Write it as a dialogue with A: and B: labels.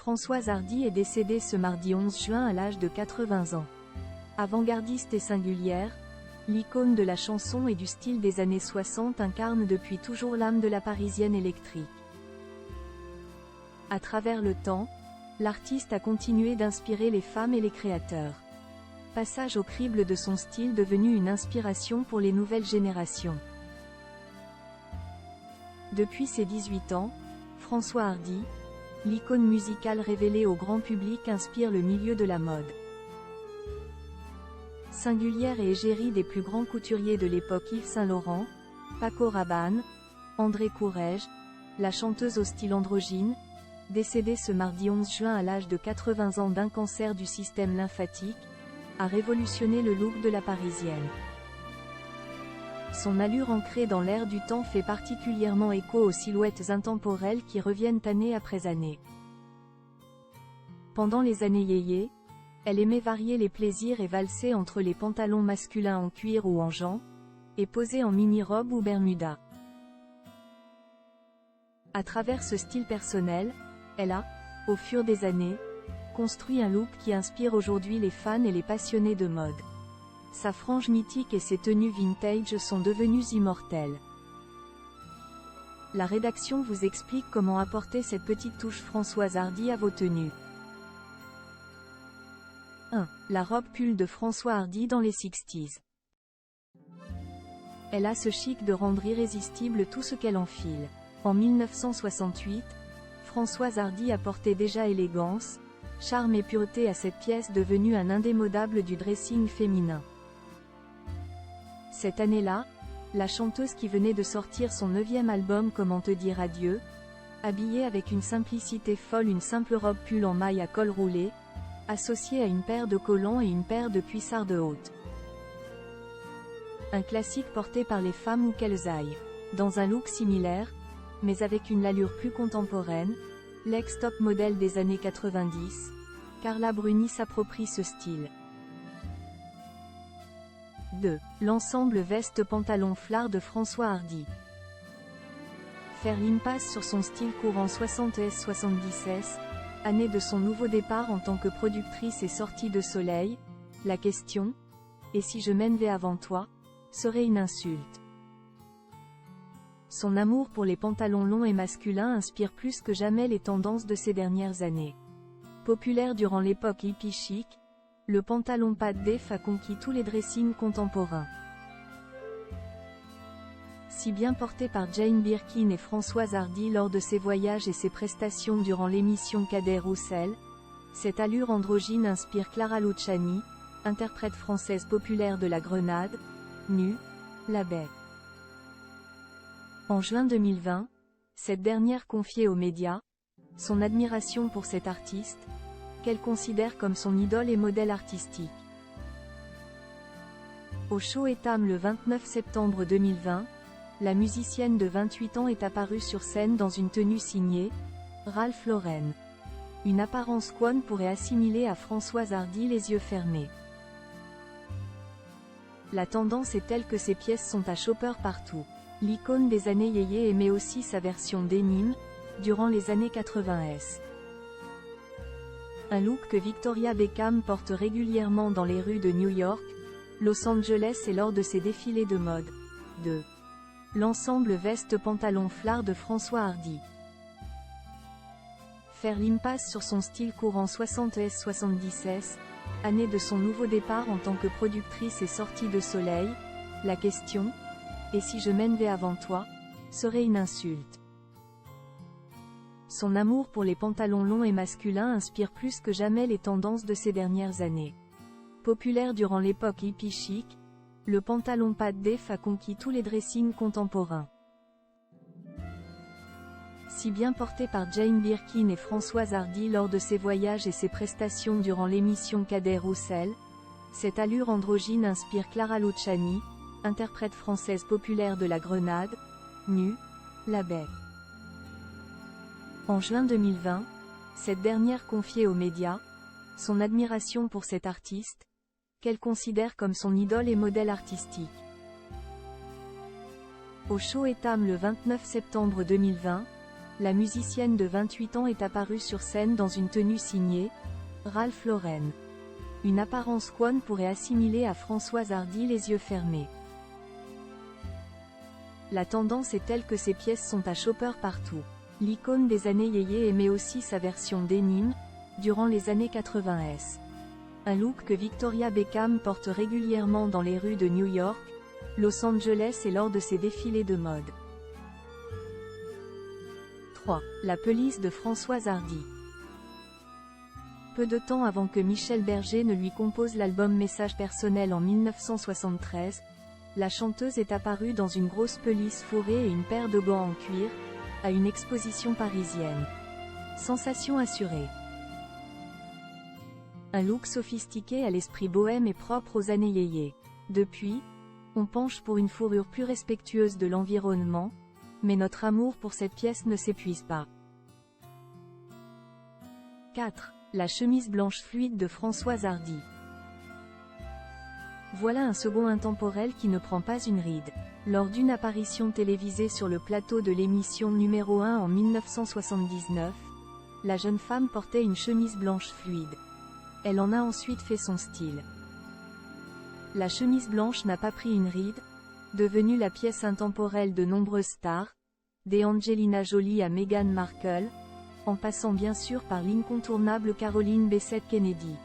A: Françoise Hardy est décédée ce mardi 11 juin à l'âge de 80 ans. Avant-gardiste et singulière, l'icône de la chanson et du style des années 60 incarne depuis toujours l'âme de la Parisienne électrique. À travers le temps, l'artiste a continué d'inspirer les femmes et les créateurs. Passage au crible de son style devenu une inspiration pour les nouvelles générations. Depuis ses 18 ans, Françoise Hardy, l'icône musicale révélée au grand public, inspire le milieu de la mode. Singulière et égérie des plus grands couturiers de l'époque, Yves Saint Laurent, Paco Rabanne, André Courrèges, la chanteuse au style androgyne, décédée ce mardi 11 juin à l'âge de 80 ans d'un cancer du système lymphatique, a révolutionné le look de la Parisienne. Son allure ancrée dans l'air du temps fait particulièrement écho aux silhouettes intemporelles qui reviennent année après année. Pendant les années yéyé, elle aimait varier les plaisirs et valser entre les pantalons masculins en cuir ou en jean, et poser en mini-robe ou bermuda. À travers ce style personnel, elle a, au fur des années, construit un look qui inspire aujourd'hui les fans et les passionnés de mode. Sa frange mythique et ses tenues vintage sont devenues immortelles. La rédaction vous explique comment apporter cette petite touche Françoise Hardy à vos tenues. 1. La robe pull de Françoise Hardy dans les 60s. Elle a ce chic de rendre irrésistible tout ce qu'elle enfile. En 1968, Françoise Hardy apportait déjà élégance, charme et pureté à cette pièce devenue un indémodable du dressing féminin. Cette année-là, la chanteuse qui venait de sortir son 9e album Comment te dire adieu, habillée avec une simplicité folle, une simple robe pull en maille à col roulé, associée à une paire de collants et une paire de cuissardes hautes. Un classique porté par les femmes où qu'elles aillent. Dans un look similaire, mais avec une allure plus contemporaine, l'ex-top modèle des années 90, Carla Bruni s'approprie ce style. 2. L'ensemble veste-pantalon-flare de Françoise Hardy. Faire l'impasse sur son style courant 60s-70s, année de son nouveau départ en tant que productrice et sortie de Soleil, la question « Et si je m'en vais avant toi ?» serait une insulte. Son amour pour les pantalons longs et masculins inspire plus que jamais les tendances de ces dernières années. Populaire durant l'époque hippie chic, le pantalon pas def a conquis tous les dressings contemporains. Si bien porté par Jane Birkin et Françoise Hardy lors de ses voyages et ses prestations durant l'émission Cadet Roussel, cette allure androgyne inspire Clara Luciani, interprète française populaire de la Grenade, nue, la baie. En juin 2020, cette dernière confiait aux médias son admiration pour cet artiste, qu'elle considère comme son idole et modèle artistique. Au show Etam le 29 septembre 2020, la musicienne de 28 ans est apparue sur scène dans une tenue signée Ralph Lauren. Une apparence qu'on pourrait assimiler à Françoise Hardy les yeux fermés. La tendance est telle que ces pièces sont à shopper partout. L'icône des années yéyé aimait aussi sa version denim, durant les années 80s. Un look que Victoria Beckham porte régulièrement dans les rues de New York, Los Angeles et lors de ses défilés de mode. 2. L'ensemble veste-pantalon-flare de Françoise Hardy. Faire l'impasse sur son style courant 60s-70s, année de son nouveau départ en tant que productrice et sortie de Soleil, la question « Et si je m'en vais avant toi ?» serait une insulte. Son amour pour les pantalons longs et masculins inspire plus que jamais les tendances de ces dernières années. Populaire durant l'époque hippie chic, le pantalon pas def a conquis tous les dressings contemporains. Si bien porté par Jane Birkin et Françoise Hardy lors de ses voyages et ses prestations durant l'émission Cadet Roussel, cette allure androgyne inspire Clara Luciani, interprète française populaire de la Grenade, nue, la baie. En juin 2020, cette dernière confiait aux médias son admiration pour cet artiste, qu'elle considère comme son idole et modèle artistique. Au show Etam le 29 septembre 2020, la musicienne de 28 ans est apparue sur scène dans une tenue signée Ralph Lauren. Une apparence qu'On pourrait assimiler à Françoise Hardy les yeux fermés. La tendance est telle que ses pièces sont à chopper partout. L'icône des années yéyé aimait aussi sa version denim, durant les années 80s. Un look que Victoria Beckham porte régulièrement dans les rues de New York, Los Angeles et lors de ses défilés de mode. 3. La pelisse de Françoise Hardy. Peu de temps avant que Michel Berger ne lui compose l'album Message personnel en 1973, la chanteuse est apparue dans une grosse pelisse fourrée et une paire de gants en cuir, à une exposition parisienne. Sensation assurée. Un look sophistiqué à l'esprit bohème et propre aux années yéyé. Depuis, on penche pour une fourrure plus respectueuse de l'environnement, mais notre amour pour cette pièce ne s'épuise pas. 4. La chemise blanche fluide de Françoise Hardy. Voilà un second intemporel qui ne prend pas une ride. Lors d'une apparition télévisée sur le plateau de l'émission numéro 1 en 1979, la jeune femme portait une chemise blanche fluide. Elle en a ensuite fait son style. La chemise blanche n'a pas pris une ride, devenue la pièce intemporelle de nombreuses stars, des Angelina Jolie à Meghan Markle, en passant bien sûr par l'incontournable Caroline Bessette Kennedy.